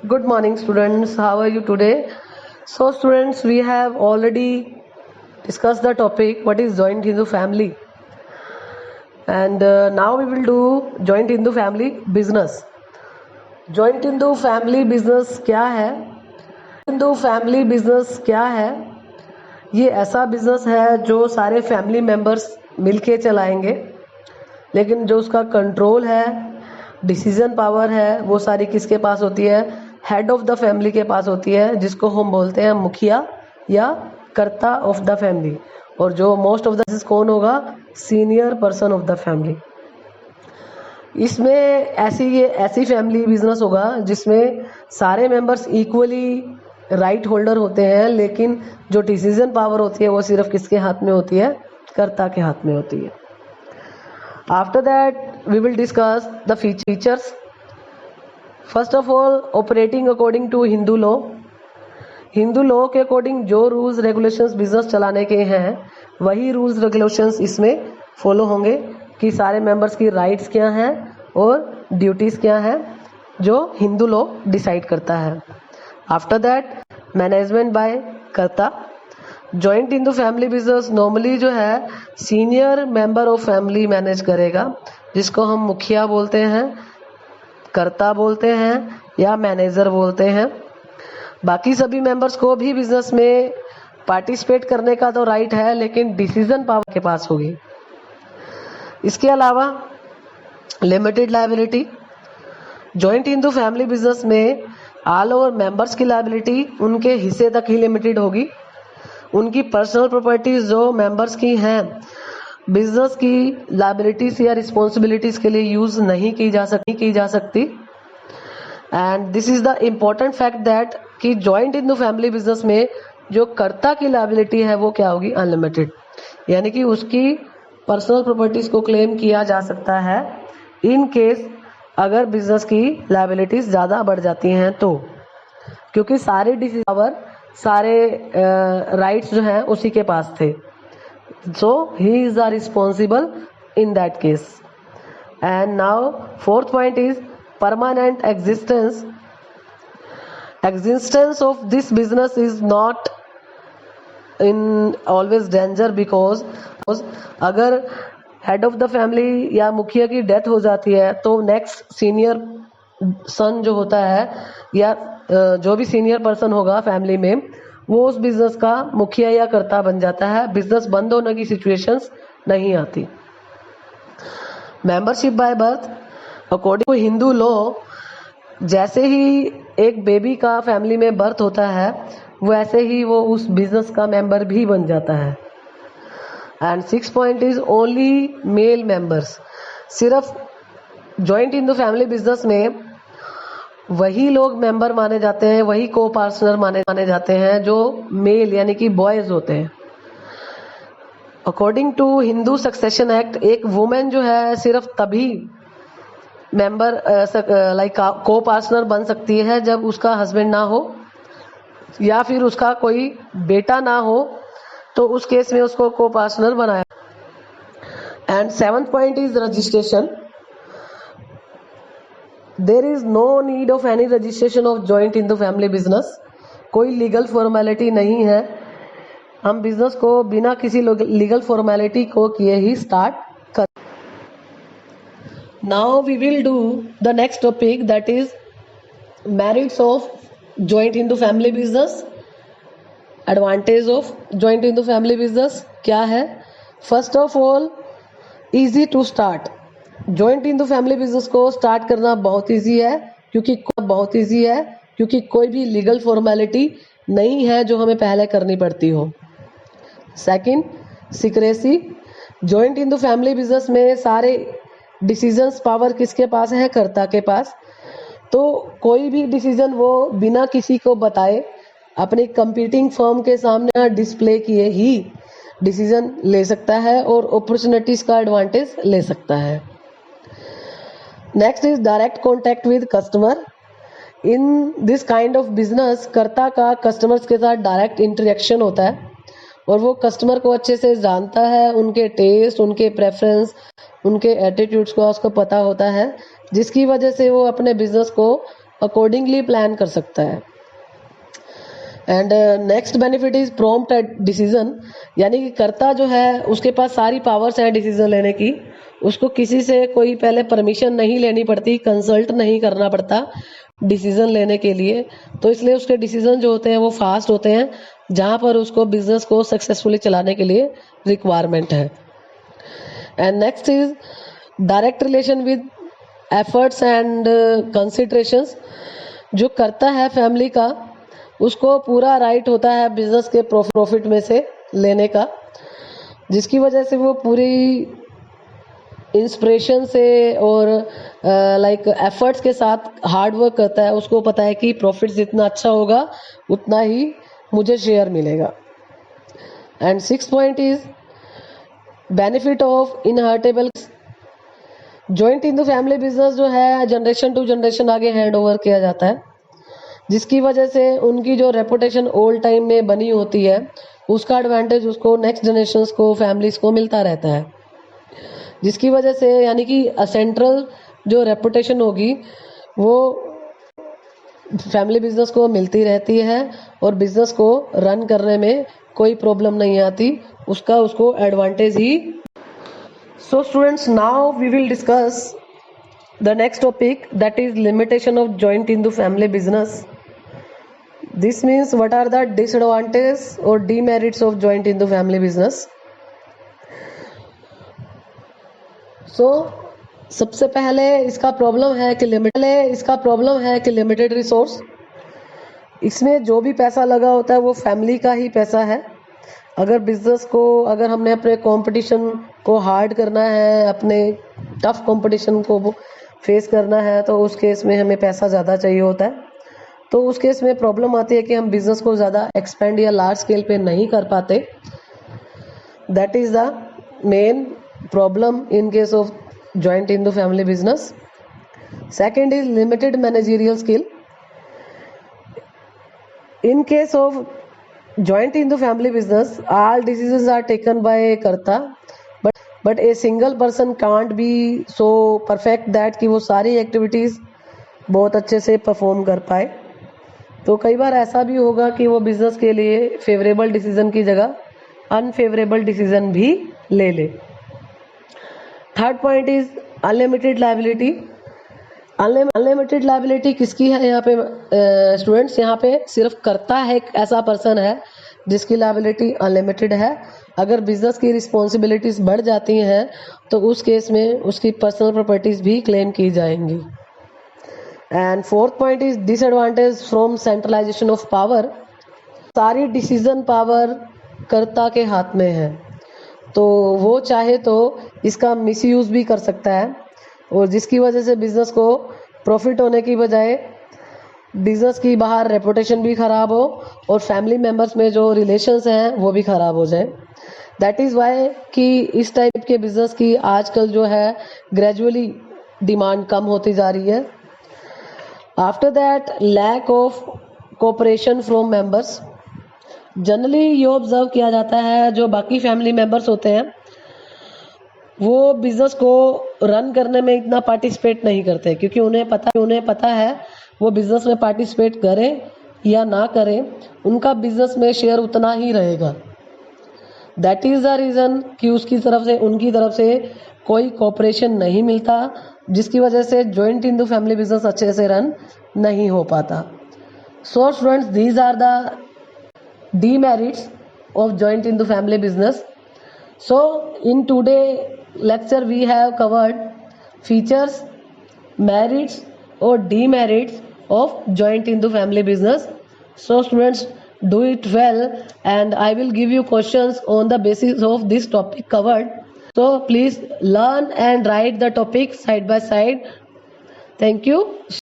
Good morning, students. How are you today? So, students, we have already discussed the topic what is joint Hindu family, and now we will do joint Hindu family business. Joint Hindu family business क्या है? Hindu family business क्या है? ये ऐसा business है जो सारे family members मिलके चलाएंगे, लेकिन जो उसका कंट्रोल है, डिसीजन पावर है, वो सारी किसके पास होती है? हेड ऑफ द फैमिली के पास होती है, जिसको हम बोलते हैं मुखिया या कर्ता ऑफ द फैमिली। और जो मोस्ट ऑफ द कौन होगा? Senior person of the family. इसमें ऐसी फैमिली बिजनेस होगा जिसमें सारे मेंबर्स इक्वली राइट होल्डर होते हैं, लेकिन जो डिसीजन पावर होती है वो सिर्फ किसके हाथ में होती है? कर्ता के हाथ में होती है। After that, we will discuss the features. First of all, operating according to Hindu law. Hindu law के अकॉर्डिंग जो रूल्स रेगुलेशंस बिजनेस चलाने के हैं, वही रूल्स रेगुलेशंस इसमें फॉलो होंगे कि सारे मेंबर्स की राइट्स क्या हैं और ड्यूटीज़ क्या हैं, जो हिंदू लॉ डिसाइड करता है। आफ्टर दैट, मैनेजमेंट बाय कर्ता। Joint Hindu family business normally जो है senior member of family manage करेगा, जिसको हम मुखिया बोलते हैं, कर्ता बोलते हैं या मैनेजर बोलते हैं। बाकी सभी मेंबर्स को भी बिजनेस में पार्टिसिपेट करने का तो राइट है, लेकिन डिसीजन पावर के पास होगी। इसके अलावा limited liability. Joint Hindu family business में ऑल ओवर मेंबर्स की लायबिलिटी उनके हिस्से तक ही लिमिटेड होगी। उनकी पर्सनल प्रॉपर्टीज जो मेंबर्स की हैं, बिजनेस की लायबिलिटीज या रिस्पॉन्सिबिलिटीज के लिए यूज नहीं की जा सकती। And this is the important fact that कि जॉइंट हिंदू फैमिली बिजनेस में जो कर्ता की लायबिलिटी है वो क्या होगी? अनलिमिटेड, यानी कि उसकी पर्सनल प्रॉपर्टीज को क्लेम किया जा सकता है इन केस अगर बिजनेस की लायबिलिटीज ज़्यादा बढ़ जाती हैं तो, क्योंकि सारे डिसीजन पावर, सारे राइट्स जो हैं उसी के पास थे। So he is the responsible in that case. And now fourth point is permanent existence of this business is not in always danger, because अगर हेड ऑफ द फैमिली या मुखिया की डेथ हो जाती है तो नेक्स्ट सीनियर सन जो होता है या जो भी सीनियर पर्सन होगा फैमिली में, वो उस बिजनेस का मुखिया या कर्ता बन जाता है। बिजनेस बंद होने की सिचुएशंस नहीं आती। Membership by birth. According to Hindu law, जैसे ही एक बेबी का फैमिली में बर्थ होता है, वैसे ही वो उस बिजनेस का मेंबर भी बन जाता है। And 6 point is only male members. सिर्फ जॉइंट हिंदू फैमिली बिजनेस में वही लोग मेंबर माने जाते हैं, वही को पार्टनर माने जाते हैं जो मेल यानी कि बॉयज होते हैं। According to Hindu succession act, एक वुमेन जो है सिर्फ तभी मेंबर लाइक को पार्टनर बन सकती है जब उसका हस्बैंड ना हो या फिर उसका कोई बेटा ना हो, तो उस केस में उसको को पार्टनर बनाया। And 7th point is registration. There is no need of any registration of joint Hindu family business. कोई लीगल फॉर्मेलिटी नहीं है। हम बिजनेस को बिना किसी लीगल फॉर्मेलिटी को किए ही स्टार्ट कर। Now we will do the next topic, that is merits of joint Hindu family business. Advantage of joint Hindu family business क्या है? First of all, easy to start. Joint Hindu family business को start करना बहुत easy है, क्योंकि कोई भी लीगल फॉर्मेलिटी नहीं है जो हमें पहले करनी पड़ती हो। Second, secrecy. Joint Hindu family business में सारे डिसीजंस पावर किसके पास है? कर्ता के पास। तो कोई भी डिसीजन वो बिना किसी को बताए अपनी कंपीटिंग फर्म के सामने डिस्प्ले किए ही डिसीजन ले सकता है और अपॉर्चुनिटीज का एडवांटेज ले सकता है। Next is direct contact with customer. In this kind of business कर्ता का कस्टमर्स के साथ डायरेक्ट इंटरेक्शन होता है और वो कस्टमर को अच्छे से जानता है, उनके टेस्ट, उनके प्रेफरेंस, उनके एटीट्यूड्स को उसको पता होता है, जिसकी वजह से वो अपने बिजनेस को अकॉर्डिंगली प्लान कर सकता है। And next benefit is prompt decision, यानी कि कर्ता जो है उसके पास सारी पावर्स है डिसीजन लेने की, उसको किसी से कोई पहले परमिशन नहीं लेनी पड़ती, कंसल्ट नहीं करना पड़ता डिसीजन लेने के लिए। तो इसलिए उसके डिसीजन जो होते हैं वो फास्ट होते हैं, जहां पर उसको बिजनेस को सक्सेसफुली चलाने के लिए रिक्वायरमेंट है। And next is direct relation with efforts and considerations. जो करता है फैमिली का, उसको पूरा राइट होता है बिजनेस के प्रॉफिट में से लेने का, जिसकी वजह से वो पूरी इंस्पिरेशन से और लाइक एफर्ट्स के साथ हार्ड वर्क करता है। उसको पता है कि प्रॉफिट जितना अच्छा होगा उतना ही मुझे शेयर मिलेगा। And 6 point is benefit of inheritable. Joint in the family business जो है जनरेशन टू जनरेशन आगे हैंड ओवर किया जाता है, जिसकी वजह से उनकी जो रेपुटेशन ओल्ड टाइम में बनी होती है उसका एडवांटेज उसको नेक्स्ट जनरेशन्स को, फैमिलीज को मिलता रहता है, जिसकी वजह से यानी कि सेंट्रल जो रेपुटेशन होगी वो फैमिली बिजनेस को मिलती रहती है और बिजनेस को रन करने में कोई प्रॉब्लम नहीं आती, उसका उसको एडवांटेज ही। So students, now we will discuss the next topic, that is limitation of joint Hindu family business. This means what are the disadvantages or demerits of joint Hindu family business. So सबसे पहले इसका problem है कि limited resource. इसमें जो भी पैसा लगा होता है वो फैमिली का ही पैसा है। अगर हमने अपने कंपटीशन को हार्ड करना है, अपने टफ कंपटीशन को फेस करना है, तो उस केस में हमें पैसा ज़्यादा चाहिए होता है। तो उस केस में प्रॉब्लम आती है कि हम बिजनेस को ज़्यादा एक्सपेंड या लार्ज स्केल पे नहीं कर पाते। That is the main problem in case of joint in the family business. Second is limited managerial skill. In case of joint in the family business, all decisions are taken by karta, but a single person can't be so perfect that कि वो सारी activities बहुत अच्छे से perform कर पाए। तो कई बार ऐसा भी होगा कि वो बिजनेस के लिए फेवरेबल डिसीजन की जगह अनफेवरेबल डिसीजन भी ले ले। Third point is unlimited liability. Unlimited liability किसकी है यहाँ पे स्टूडेंट्स? यहाँ पे सिर्फ करता है एक ऐसा पर्सन है जिसकी लायबिलिटी अनलिमिटेड है। अगर बिजनेस की रिस्पॉन्सिबिलिटीज बढ़ जाती हैं तो उस केस में उसकी पर्सनल प्रॉपर्टीज भी क्लेम की जाएंगी। And fourth point is disadvantage from centralization of power. सारी डिसीजन पावर कर्ता के हाथ में है, तो वो चाहे तो इसका मिसयूज भी कर सकता है, और जिसकी वजह से बिजनेस को प्रॉफिट होने की बजाय बिजनेस की बाहर रेपुटेशन भी खराब हो और फैमिली मेंबर्स में जो रिलेशंस हैं वो भी खराब हो जाए। दैट इज़ वाई कि इस टाइप के बिजनेस की आजकल जो है ग्रेजुअली डिमांड कम होती जा रही है। After that lack of cooperation from members. Generally ये ऑब्जर्व किया जाता है जो बाकी फैमिली मेंबर्स होते हैं वो बिजनेस को रन करने में इतना पार्टिसिपेट नहीं करते, क्योंकि उन्हें पता है वो बिजनेस में पार्टिसिपेट करें या ना करें उनका बिजनेस में शेयर उतना ही रहेगा। दैट इज द रीज़न कि उनकी तरफ से कोई कोऑपरेशन नहीं मिलता, जिसकी वजह से joint in the family business अच्छे से रन नहीं हो पाता। So students, these are the demerits of joint in the family business. So in today lecture we have covered features, merits or demerits of joint in the family business. So students, do it well, and I will give you questions on the basis of this topic covered. So please learn and write the topic side by side. Thank you.